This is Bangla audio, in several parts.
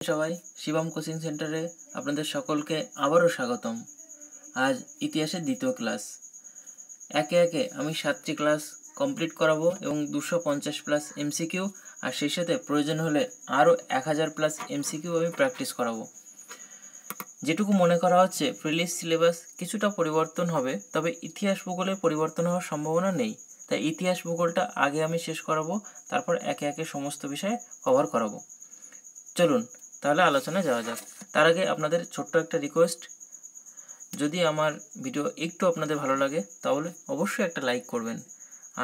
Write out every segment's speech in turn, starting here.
সবাই শিবম কোচিং সেন্টারে আপনাদের সকলকে আবারও স্বাগতম। আজ ইতিহাসের দ্বিতীয় ক্লাস। একে একে আমি 7টি ক্লাস কমপ্লিট করাবো এবং 250+ এমসিকিউ আর সেই সাথে প্রয়োজন হলে আরও 1000+ এমসিকিউ আমি প্র্যাকটিস করাবো। যেটুকু মনে করা হচ্ছে প্রিলিমিনারি সিলেবাস কিছুটা পরিবর্তন হবে, তবে ইতিহাস ভূগোলে পরিবর্তন হওয়ার সম্ভাবনা নেই। তাই ইতিহাস ভূগোলটা আগে আমি শেষ করাবো, তারপর একে একে সমস্ত বিষয় কভার করাবো। চলুন তাহলে আলোচনায় যাওয়া যাক। তার আগে আপনাদের ছোট্ট একটা রিকোয়েস্ট, যদি আমার ভিডিও একটু আপনাদের ভালো লাগে তাহলে অবশ্যই একটা লাইক করবেন,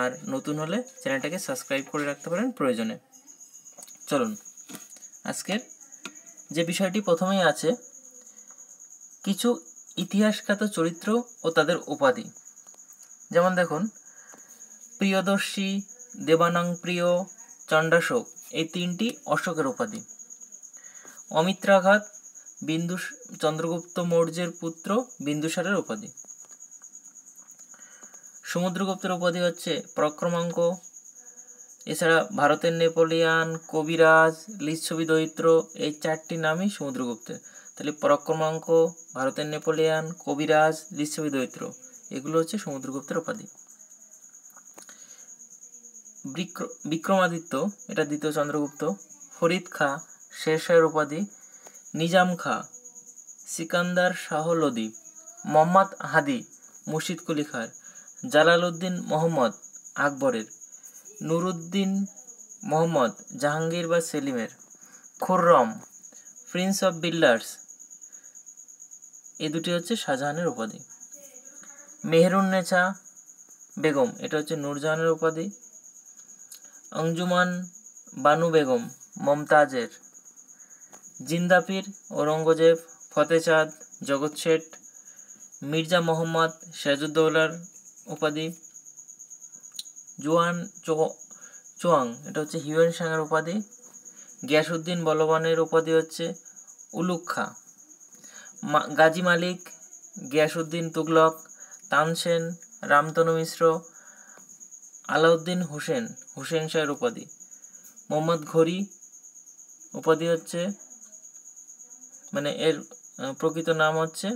আর নতুন হলে চ্যানেলটাকে সাবস্ক্রাইব করে রাখতে পারেন প্রয়োজনে। চলুন, আজকের যে বিষয়টি প্রথমেই আছে, কিছু ইতিহাসখ্যাত চরিত্র ও তাদের উপাধি। যেমন দেখুন, প্রিয়দর্শী, দেবানং প্রিয়, চণ্ডাশোক এই তিনটি অশোকের উপাধি। অমিত্রাঘাত চন্দ্রগুপ্ত মৌর্যের পুত্র বিন্দুসারের উপাধি। সমুদ্রগুপ্তের উপাধি হচ্ছে পরাক্রমাঙ্ক। এছাড়া ভারতের নেপোলিয়ান, কবিরাজ, লিচ্ছবি দৈত্র এই চারটি নামই সমুদ্রগুপ্তের। তাহলে পরাক্রমাঙ্ক, ভারতের নেপোলিয়ান, কবিরাজ, লিচ্ছবি দৈত্র এগুলো হচ্ছে সমুদ্রগুপ্তের উপাধি। বিক্রমাদিত্য এটা দ্বিতীয় চন্দ্রগুপ্ত। ফরিদ খাঁ শেরশাহের উপাধি। নিজাম খাঁ সিকান্দার শাহ লোদি। মোহাম্মদ হাদি মুর্শিদ কুলি খাঁর। জালালউদ্দিন মোহাম্মদ আকবরের। নুরুদ্দিন মোহাম্মদ জাহাঙ্গীর বা সেলিমের। খুররম প্রিন্স অফ বিল্ডার্স এই দুটি হচ্ছে শাহজাহানের উপাধি। মেহেরুন্নেছা বেগম এটা হচ্ছে নূরজাহানের উপাধি। অঞ্জুমান বানু বেগম মমতাজের। জিন্দাপীর ঔরঙ্গজেব, ফতেচাঁদ, জগৎ শেঠ। মির্জা মোহাম্মদ সিরাজউদ্দৌলার উপাধি। জুয়ান চুয়াং এটা হচ্ছে হিউয়েন সাংয়ের উপাধি। গিয়াসউদ্দিন বলবানের উপাধি হচ্ছে উলুগ খাঁ। গাজী মালিক, গিয়াসউদ্দিন তুগলক, তানসেন, রামতনু মিশ্র, আলাউদ্দিন হুসেন শাহের উপাধি। মোহাম্মদ ঘুরি উপাধি হচ্ছে, মানে এর প্রকৃত নাম হচ্ছে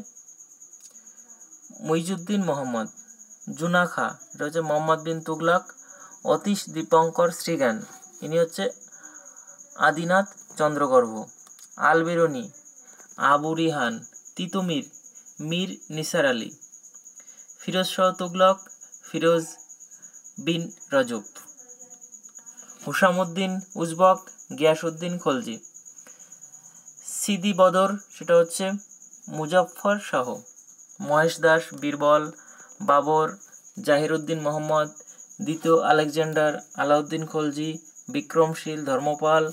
মুইজুদ্দিন মোহাম্মদ। জুনা খাঁ এটা হচ্ছে মোহাম্মদ বিন তুগলক। অতীশ দীপঙ্কর শ্রীজ্ঞান ইনি হচ্ছে আদিনাথ চন্দ্রগর্ভ। আলবেরুনি, আবু রিহান, তিতুমির, মীর নিসার আলী। ফিরোজ শাহ তুগলক, ফিরোজ বিন রজব। হুসামুদ্দিন উজবক, গিয়াসউদ্দিন খলজি। সিদি বদর সেটা হচ্ছে মুজাফফর শাহ। মহেশ দাস বীরবল, বাবর, জাহিরউদ্দিন মোহাম্মদ, দ্বিতীয় আলেকজান্ডার, আলাউদ্দিন খলজি, বিক্রমশীল ধর্মপাল,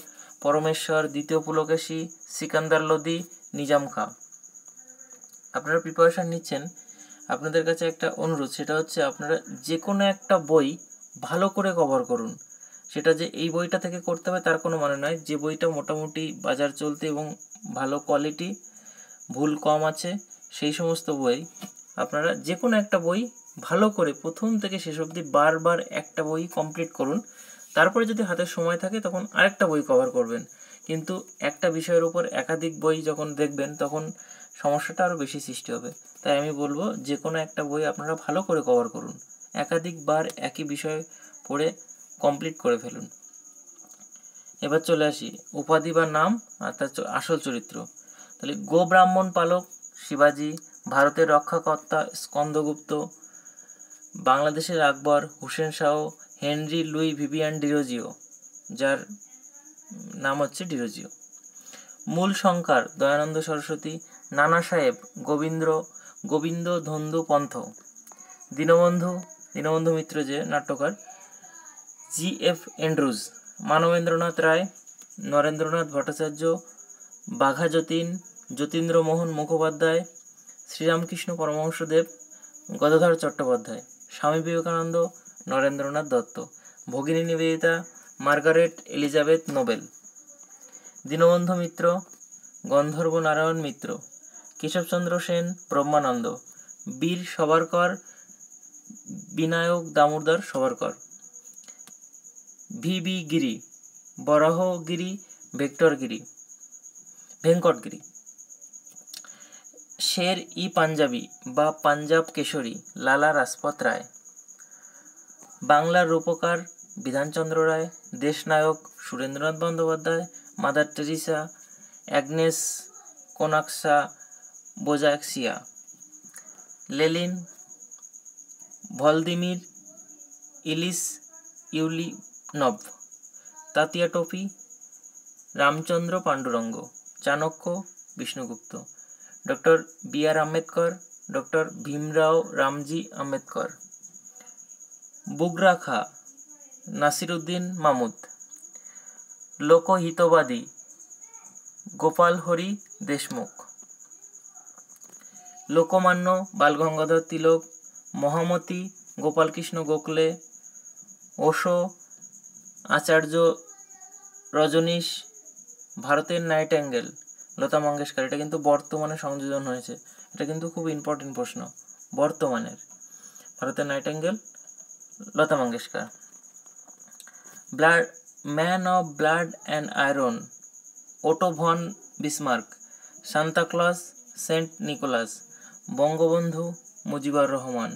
পরমেশ্বর, দ্বিতীয় পুলকেশী, সিকান্দার লোদি, নিজাম খাঁ। আপনারা প্রিপারেশন নিচ্ছেন, আপনাদের কাছে একটা অনুরোধ, সেটা হচ্ছে আপনারা যে কোনো একটা বই ভালো করে কভার করুন। সেটা যে এই বইটা থেকে করতে হবে তার কোনো মানে নয়। যে বইটা মোটামুটি বাজার চলতে এবং ভালো কোয়ালিটি, ভুল কম আছে, সেই সমস্ত বই আপনারা যে কোনো একটা বই ভালো করে প্রথম থেকে শেষ অবধি বারবার একটা বই কমপ্লিট করুন। তারপরে যদি হাতে সময় থাকে তখন আরেকটা বই কভার করবেন। কিন্তু একটা বিষয়ের উপর একাধিক বই যখন দেখবেন তখন সমস্যাটা আরও বেশি সৃষ্টি হবে। তাই আমি বলবো যে কোনো একটা বই আপনারা ভালো করে কভার করুন, একাধিকবার একই বিষয় পড়ে কমপ্লিট করে ফেলুন। এবার চলে আসি উপাধি বা নাম আর তার আসল চরিত্র। তাহলে গো ব্রাহ্মণ পালক শিবাজি, ভারতের রক্ষাকর্তা স্কন্দগুপ্ত, বাংলাদেশের Akbar Husain Shah, Henry Louis Vivian Derozio যার নাম হচ্ছে ডিরোজিও। মূল সংখ্যার দয়ানন্দ সরস্বতী, নানা সাহেব গোবিন্দ ধন্দু পন্থ। দীনবন্ধু মিত্র যে নাট্যকার, G F. Andrews, Manabendranath Roy, Narendranath Bhattacharya, Bagha Jatindramohan Mukhopadhyay, Sriramakrishna Paramahansadev, Gadadhar Chattopadhyay, Swami Vivekananda, Narendranath Dutta, Bhagini Nivedita, Margaret Elizabeth Noble. Dinabandhu Mitra, Gandharva Narayan Mitra, Keshabchandra Sen, Brahmananda, Bir Savarkar, Vinayak Damodar Savarkar. V B. Giri, Varahagiri, Victor Giri. Venkatagiri. Sher e Punjabi বা পাঞ্জাব কেশরী লালা রাজপথ রায়। বাংলার রূপকার Bidhanchandra Roy, Deshnayak Surendranath Bandyopadhyay, Mother Teresa, Agnes Gonxha Bojaxhiu, Lenin, Vladimir Ilyich ইউলিনভ, তাতিয়া টোপি রামচন্দ্র পাণ্ডুরঙ্গ, চাণক্য বিষ্ণুগুপ্ত, ডক্টর বি আর আম্বেদকর, ডক্টর ভীমরাও রামজি আম্বেদকর, বুগরা খাঁ নাসিরুদ্দিন মাহমুদ, লোকহিতবাদী গোপাল হরি দেশমুখ, লোকমান্য বালগঙ্গাধর তিলক, মহামতি গোপালকৃষ্ণ গোখলে, ওশো আচার্য রজনীশ, ভারতের নাইটেঙ্গেল লতা মঙ্গেশকর। এটা কিন্তু বর্তমানে সংযোজন হয়েছে, এটা কিন্তু খুব ইম্পর্টেন্ট প্রশ্ন, বর্তমানের। ভারতের nightingale Lata Mangeshkar. Man of blood and iron Otto von Bismarck, Santa Claus Saint Nicholas, Bangabandhu Mujibur Rahman,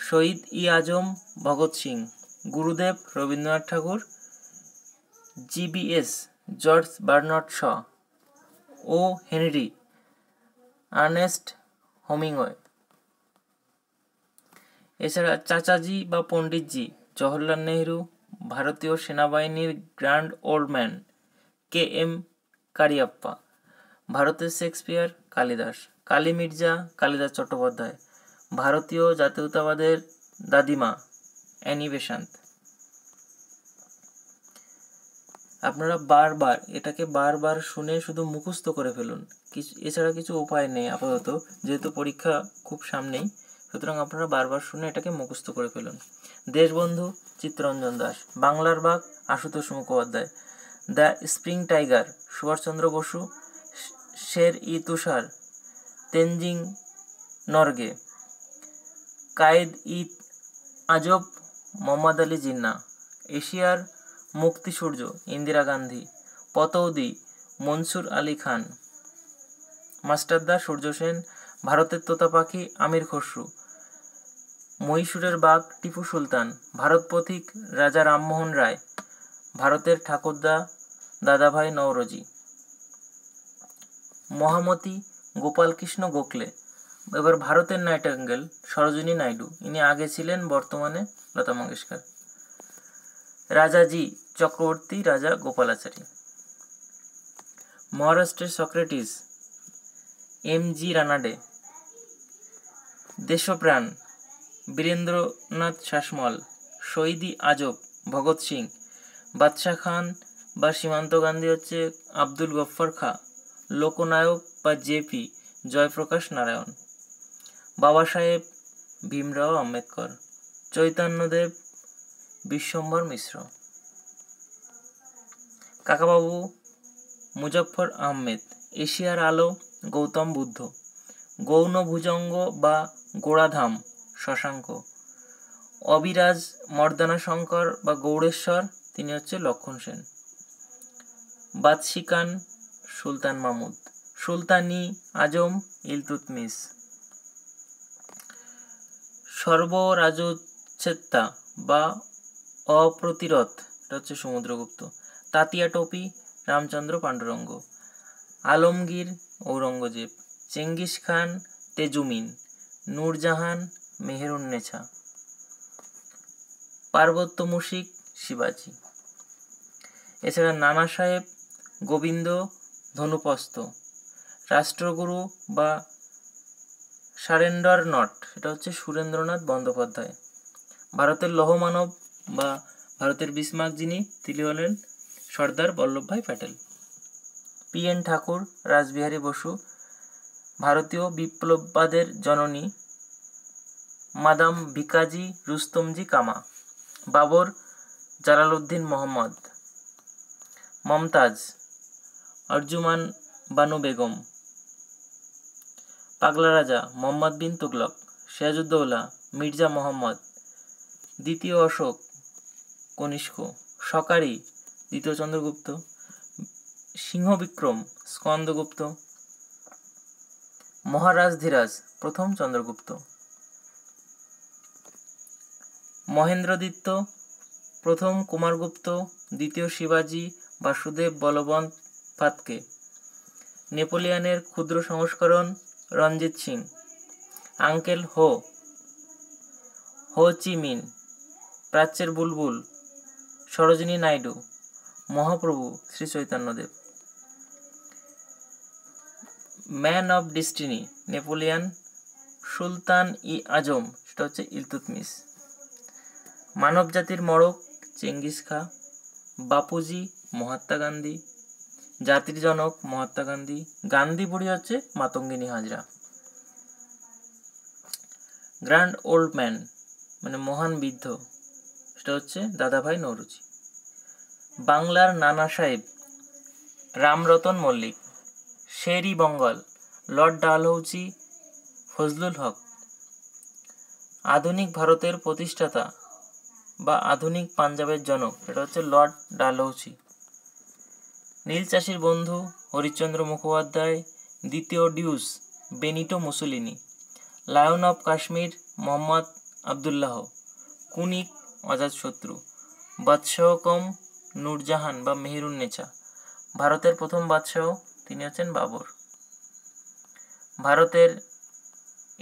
Shahid e Azam Bhagat Singh, Gurudev Rabindranath Thakur, GBS George Bernard Shaw, ও হেনরি আর্নেস্ট হেমিংওয়ে। এছাড়া চাচাজি বা পণ্ডিতজি জওহরলাল নেহরু, ভারতীয় সেনাবাহিনীর grand old man K M Cariappa, ভারতের শেক্সপিয়ার কালিদাস, কালী মির্জা কালিদাস চট্টোপাধ্যায়, ভারতীয় জাতীয়তাবাদের দাদিমা অ্যানি বেসান্ত। আপনারা বারবার এটাকে বারবার শুনে শুধু মুখস্থ করে ফেলুন, এছাড়া কিছু উপায় নেই আপাতত, যেহেতু পরীক্ষা খুব সামনেই, সুতরাং আপনারা বারবার শুনে এটাকে মুখস্থ করে ফেলুন। দেশবন্ধু চিত্তরঞ্জন দাস, বাংলার বাঘ Ashutosh Mukhopadhyay, the spring tiger Subhashchandra Basu, Sher e Tushar Tenzing Norgay, Quaid e Azam Mohammad Ali Jinnah, এশিয়ার মুক্তি সূর্য ইন্দিরা গান্ধী, পতৌদি মনসুর আলী খান, মাস্টারদা সূর্য সেন, ভারতের তোতা পাখি আমির খসরু, মহীশূরের বাঘ টিপু সুলতান, ভারত পথিক রাজা রামমোহন রায়, ভারতের ঠাকুরদা দাদাভাই নওরোজি, মহামতি গোপালকৃষ্ণ গোখলে। এবার ভারতের নাইটেঙ্গেল সরোজিনী নাইডু, ইনি আগে ছিলেন, বর্তমানে লতা মঙ্গেশকর। রাজাজি চক্রবর্তী রাজা গোপালাচারী। মহারাষ্ট্রের Socrates M G Ranade. Deshapran Birendranath Sasmal, Shahid e Azam Bhagat Singh, বাদশাহ খান বা সীমান্ত গান্ধী হচ্ছে আব্দুল গফ্ফর খাঁ, লোকনায়ক বা জেপি জয়প্রকাশ নারায়ণ, বাবা সাহেব ভীমরাও আম্বেদকর, চৈতন্যদেব বিশ্বম্ভর মিশ্র, কাকাবাবু মুজফ্ফর আহমেদ, এশিয়ার আলো গৌতম বুদ্ধ, গৌণ ভুজঙ্গ বা গোড়াধাম শশাঙ্ক, অবিরাজ মর্দানা শঙ্কর বা গৌড়েশ্বর, তিনি হচ্ছে লক্ষণ সেন, বাদশিকান সুলতান মাহমুদ, সুলতানি আজম ইলতুৎমিশ, সর্বরাজচ্ছেত্তা বা অপ্রতিরোধ, এটা হচ্ছে সমুদ্রগুপ্ত, তাতিয়া টোপি রামচন্দ্র পাণ্ডুরঙ্গ, আলমগীর ঔরঙ্গজেব, চেঙ্গিস খান তেজুমিন, নূরজাহান মেহেরুন্নেছা, পার্বত্য মুশিক শিবাজি। এছাড়া নানা সাহেব গোবিন্দ ধনুপস্ত, রাষ্ট্রগুরু বা সারেন্ডার নট, এটা হচ্ছে সুরেন্দ্রনাথ বন্দ্যোপাধ্যায়, ভারতের লৌহমানব বা ভারতের বিসমার্ক যিনি, তিনি হলেন সর্দার বল্লভভাই প্যাটেল, পি এন ঠাকুর রাসবিহারী বসু, ভারতীয় বিপ্লববাদের জননী মাদাম ভিকাজি রুস্তমজি কামা, বাবর জালালউদ্দিন মোহাম্মদ, মমতাজ আরজুমান বানু বেগম, পাগলা রাজা মোহাম্মদ বিন তুগলক, সিরাজউদ্দৌলা মির্জা মোহাম্মদ, দ্বিতীয় অশোক কনিষ্ক, সকারি দ্বিতীয় চন্দ্রগুপ্ত, সিংহবিক্রম স্কন্দগুপ্ত, মহারাজ ধীরাজ প্রথম চন্দ্রগুপ্ত, মহেন্দ্রদিত্য প্রথম কুমারগুপ্ত, দ্বিতীয় শিবাজি বাসুদেব বলবন্ত ফাতকে, নেপোলিয়নের ক্ষুদ্র সংস্করণ রঞ্জিত সিং, আঙ্কেল হো চি মিন, প্রাচ্যের Bulbul Sarojini Naidu, Mahaprabhu Shri Chaitanyadev. Man of destiny Napoleon, Sultan e Azam সেটা হচ্ছে ইলতুৎমিশ, মানব জাতির মড়ক চেঙ্গিস খা, বাপুজি মহাত্মা গান্ধী, জাতির জনক মহাত্মা গান্ধী, গান্ধী বুড়ি হচ্ছে Matangini Hazra. Grand old man মানে মহান বৃদ্ধ সেটা হচ্ছে দাদাভাই নৌরুচি। বাংলার নানা সাহেব রামরতন মল্লিক, শের ই বঙ্গাল লর্ড ডালহৌসি ফজলুল হক। আধুনিক ভারতের প্রতিষ্ঠাতা বা আধুনিক পাঞ্জাবের জনক এটা হচ্ছে লর্ড ডালহৌসি। নীল চাষির বন্ধু হরিশ্চন্দ্র মুখোপাধ্যায়, দ্বিতীয় Duce Benito Mussolini, lion of Kashmir Mohammad Abdullah, Kunik Ajatashatru, Badshah কম নূরজাহান বা মেহেরুন্নেছা, ভারতের প্রথম বাদশাহ তিনি হচ্ছেন বাবর। ভারতের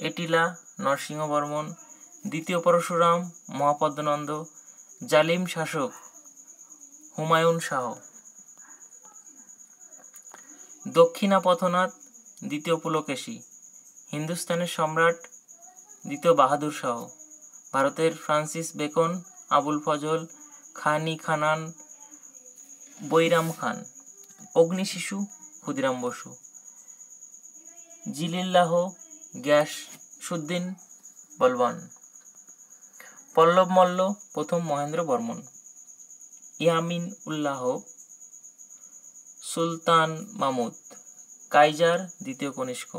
এটিলা নরসিংহ বর্মন, দ্বিতীয় পরশুরাম মহাপদ্মনন্দ, জালিম শাসক হুমায়ুন শাহ। দক্ষিণা পথনাথ দ্বিতীয় পুলকেশী, হিন্দুস্তানের সম্রাট দ্বিতীয় বাহাদুর শাহ। ভারতের ফ্রান্সিস বেকন, আবুল ফজল, খান-ই খানান, বৈরাম খান। অগ্নিশিশু ক্ষুদিরাম বসু, জিলিল্লাহ গিয়াসউদ্দিন বলবান। পল্লব মল্ল প্রথম মহেন্দ্র বর্মন, ইয়ামিন উল্লাহ সুলতান মামুদ, কাইজার দ্বিতীয় কনিষ্ক,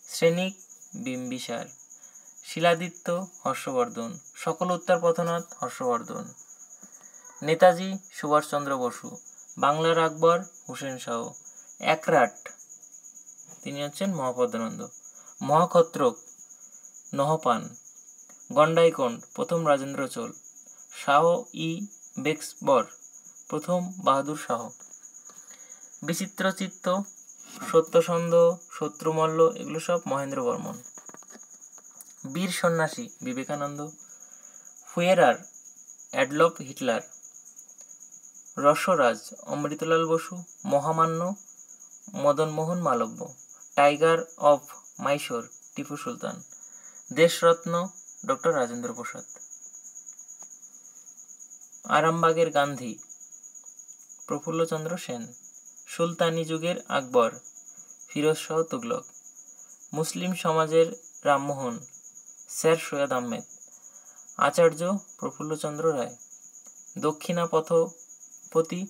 শ্রেনিক বিম্বিসার, শিলাদিত্য হর্ষবর্ধন, সকল উত্তর পথনাথ হর্ষবর্ধন। নেতাজি সুভাষচন্দ্র বসু, বাংলার আকবর হুসেন শাহ, একরাট তিনি হচ্ছেন মহাপদ্মনন্দ, মহাক্ষত্রক নহপান, গন্ডাইকোন্ড প্রথম রাজেন্দ্র চোল, শাহ ই বেক্সবর প্রথম বাহাদুর শাহ। বিচিত্রচিত্ত, সত্যসন্ধ, শত্রুমল্ল এগুলো সব Mahendra Barman. Bir Sannyasi Vivekananda, Fuhrer Adolf Hitler, Rasaraj Amritlal Basu, Mahamanya Madanmohan Malaviya, tiger of Mysore Tipu Sultan, Deshratna doctor Rajendra Prasad. আরামবাগের গান্ধী প্রফুল্লচন্দ্র সেন, সুলতানি যুগের আকবর ফিরোজ শাহ তুগলক, মুসলিম সমাজের রামমোহন স্যার সৈয়দ আহমেদ, আচার্য প্রফুল্লচন্দ্র রায়, দক্ষিণা পথপতি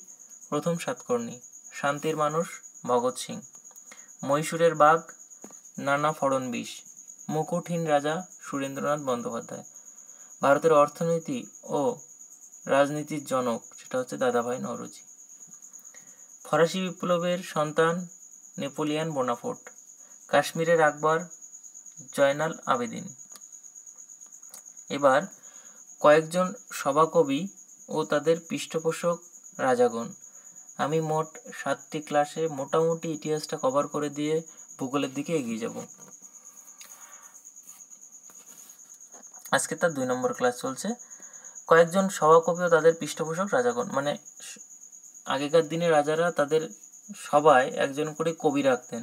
প্রথম সাতকর্ণী, শান্তির মানুষ ভগৎ সিং, মহীশূরের বাঘ নানা ফড়নবিশ, মুকুটহীন রাজা সুরেন্দ্রনাথ বন্দ্যোপাধ্যায়। ভারতের অর্থনীতি ও রাজনীতির জনক সেটা হচ্ছে দাদাভাই নওরোজি। ফরাসি বিপ্লবের সন্তান নেপোলিয়ন বোনাপার্ট, কাশ্মীরের আকবর জয়নাল আবেদিন। এবার কয়েকজন সভাকবি ও তাদের পৃষ্ঠপোষক রাজাগণ। আমি মোট 7টি ক্লাসে মোটামুটি ইতিহাসটা কভার করে দিয়ে ভূগোলের দিকে এগিয়ে যাব। আজকে তার 2 নম্বর ক্লাস চলছে। কয়েকজন সভাকবি ও তাদের পৃষ্ঠপোষক রাজাগণ, মানে আগেকার দিনে রাজারা তাদের সবাই একজন করে কবি রাখতেন,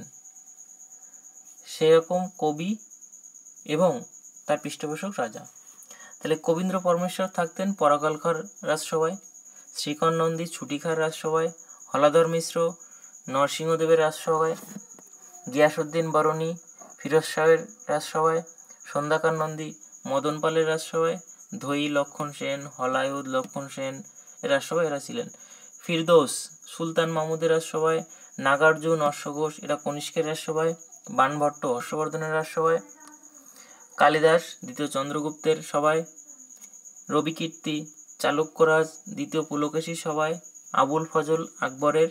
সেরকম কবি এবং তার পৃষ্ঠপোষক রাজা। তাহলে কবীন্দ্র পরমেশ্বর থাকতেন পরাগলখার রাজসভায়, শ্রীকর নন্দী ছুটিখার রাজসভায়, হলাধর মিশ্র নরসিংহদেবের রাজসভায়, গিয়াসউদ্দিন বরণী ফিরোজ শাহের রাজসভায়, সন্ধ্যাকার নন্দী মদন পালের রাজসভায়, ধৈ লক্ষণ সেন, হলায়ুদ লক্ষণ সেন এর রাজসভায় এরা ছিলেন। ফিরদৌস সুলতান মাহমুদের রাজসভায়, নাগার্জুন অশ্বঘোষ এরা কনিষ্কের রাজসভায়, বাণভট্ট হর্ষবর্ধনের রাজসভায়, কালিদাস দ্বিতীয় চন্দ্রগুপ্তের সভায়, রবিকীর্তি চালুক্যরাজ দ্বিতীয় পুলকেশীর সভায়, আবুল ফজল আকবরের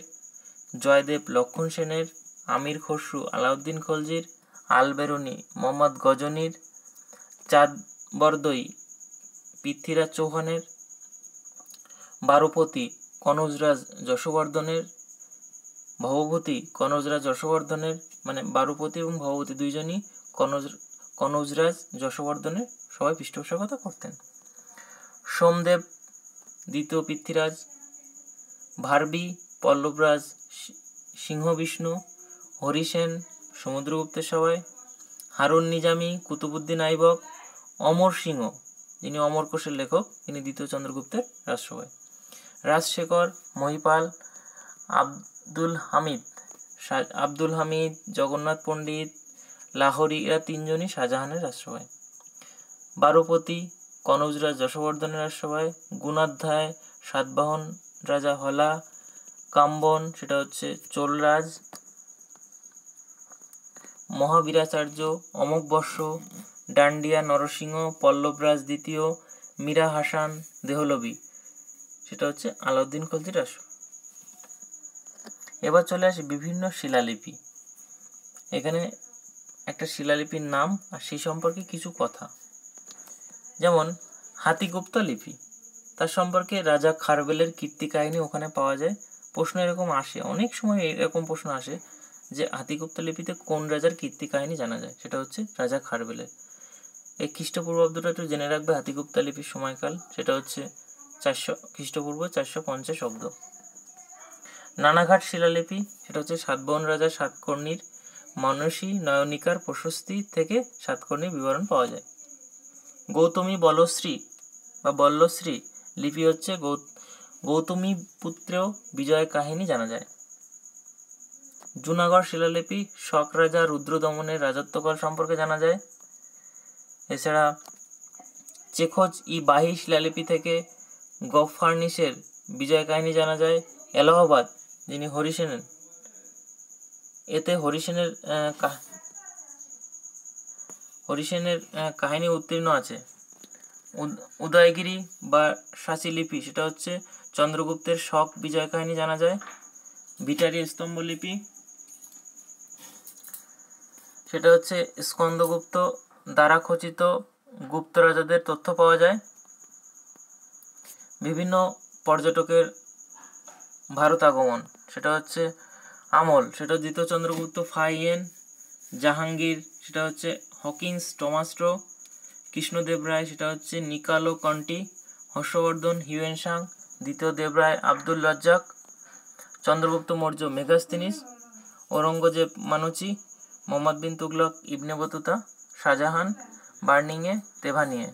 জয়দেব লক্ষণ সেনের, আমির খসরু আলাউদ্দিন খলজির, আলবেরুনি মোহাম্মদ গজনির, চাঁদ বরদই পৃথ্বীরাজ চৌহানের, বারুপতি কনৌজরাজ যশোবর্ধনের, ভবভূতি কনৌজরাজ যশোবর্ধনের, মানে বারুপতি এবং ভবভূতি দুইজনই কনৌজরাজ যশোবর্ধনের সবাই পৃষ্ঠপোষকতা করতেন। সোমদেব দ্বিতীয় পৃথ্বীরাজ, ভারবি পল্লবরাজ সিংহবিষ্ণু, হরিসেন সমুদ্রগুপ্তের সভায়, হারুন নিজামি কুতুবুদ্দিন আইবক, অমর সিংহ যিনি অমরকোষের লেখক তিনি দ্বিতীয় চন্দ্রগুপ্তের রাজসভায়, রাজশেখর মহিপাল, আব্দুল হামিদ জগন্নাথ পণ্ডিত লাহোরি এরা তিনজনই শাহজাহানের রাজসভায়, বারুপতি কনৌজরাজ যশোবর্ধনের রাজসভায়, গুণাধ্যায় সাতবাহন রাজা হলা, কাম্বন সেটা হচ্ছে চোলরাজ, মহাবীরাচার্য অমোঘ বর্ষ, ডান্ডিয়া নরসিংহ পল্লবরাজ দ্বিতীয়, মীরা হাসান দেহলভি সেটা হচ্ছে আলাউদ্দিন খলজির রাজসভা। এবার চলে আসে বিভিন্ন শিলালিপি। এখানে একটা শিলালিপির নাম আর সেই সম্পর্কে কিছু কথা, যেমন হাতিগুপ্ত লিপি, তার সম্পর্কে রাজা খারবেলের কীর্তি কাহিনী ওখানে পাওয়া যায়। প্রশ্ন এরকম আসে, অনেক সময় এরকম প্রশ্ন আসে যে হাতিগুপ্ত লিপিতে কোন রাজার কীর্তি কাহিনী জানা যায়, সেটা হচ্ছে রাজা খারবেলের। এই খ্রিস্টপূর্বাব্দটা একটু জেনে রাখবে। হাতিগুপ্ত লিপির সময়কাল সেটা হচ্ছে 400 খ্রিস্টপূর্ব 450 অব্দ। নানাঘাট শিলালিপি সেটা হচ্ছে সাতবাহন রাজা সাতকর্ণীর মানসী নয়নিকার প্রশস্তি থেকে সাতকর্ণীর বিবরণ পাওয়া যায়। গৌতমী বল্লশ্রী লিপি হচ্ছে গৌতমী পুত্রেও বিজয় কাহিনী জানা যায়। জুনাগড় শিলালিপি শক রাজা রুদ্র দমনের রাজত্বকাল সম্পর্কে জানা যায়। এছাড়া চেখোজ ই বাহি শিলালিপি থেকে গফফার্নিসের বিজয় কাহিনী জানা যায়। এলাহাবাদ যিনি হরিসেনের, এতে হরিসেনের কাহিনী উত্তীর্ণ আছে। উদয়গিরি বা সাঁচিলিপি সেটা হচ্ছে চন্দ্রগুপ্তের শক বিজয় কাহিনী জানা যায়। ভিটারি স্তম্ভলিপি সেটা হচ্ছে স্কন্দগুপ্ত দ্বারা খচিত গুপ্ত রাজাদের তথ্য পাওয়া যায়। বিভিন্ন পর্যটকের ভারত আগমন সেটা হচ্ছে আমল, সেটা দ্বিতীয় চন্দ্রগুপ্ত ফাইয়েন। জাহাঙ্গীর সেটা হচ্ছে হকিন্স টমাস্ট্রো। কৃষ্ণদেব রায় সেটা হচ্ছে নিকালো কন্টি। হর্ষবর্ধন হিউয়েনসাং। দ্বিতীয় Debray Abdul Razzak. Chandragupta Maurya Megasthenes. Aurangzeb Manushi. Mohammad bin Tughlaq Ibn Battuta. Shahjahan বার্নিংয়ে তেভানিয়ে।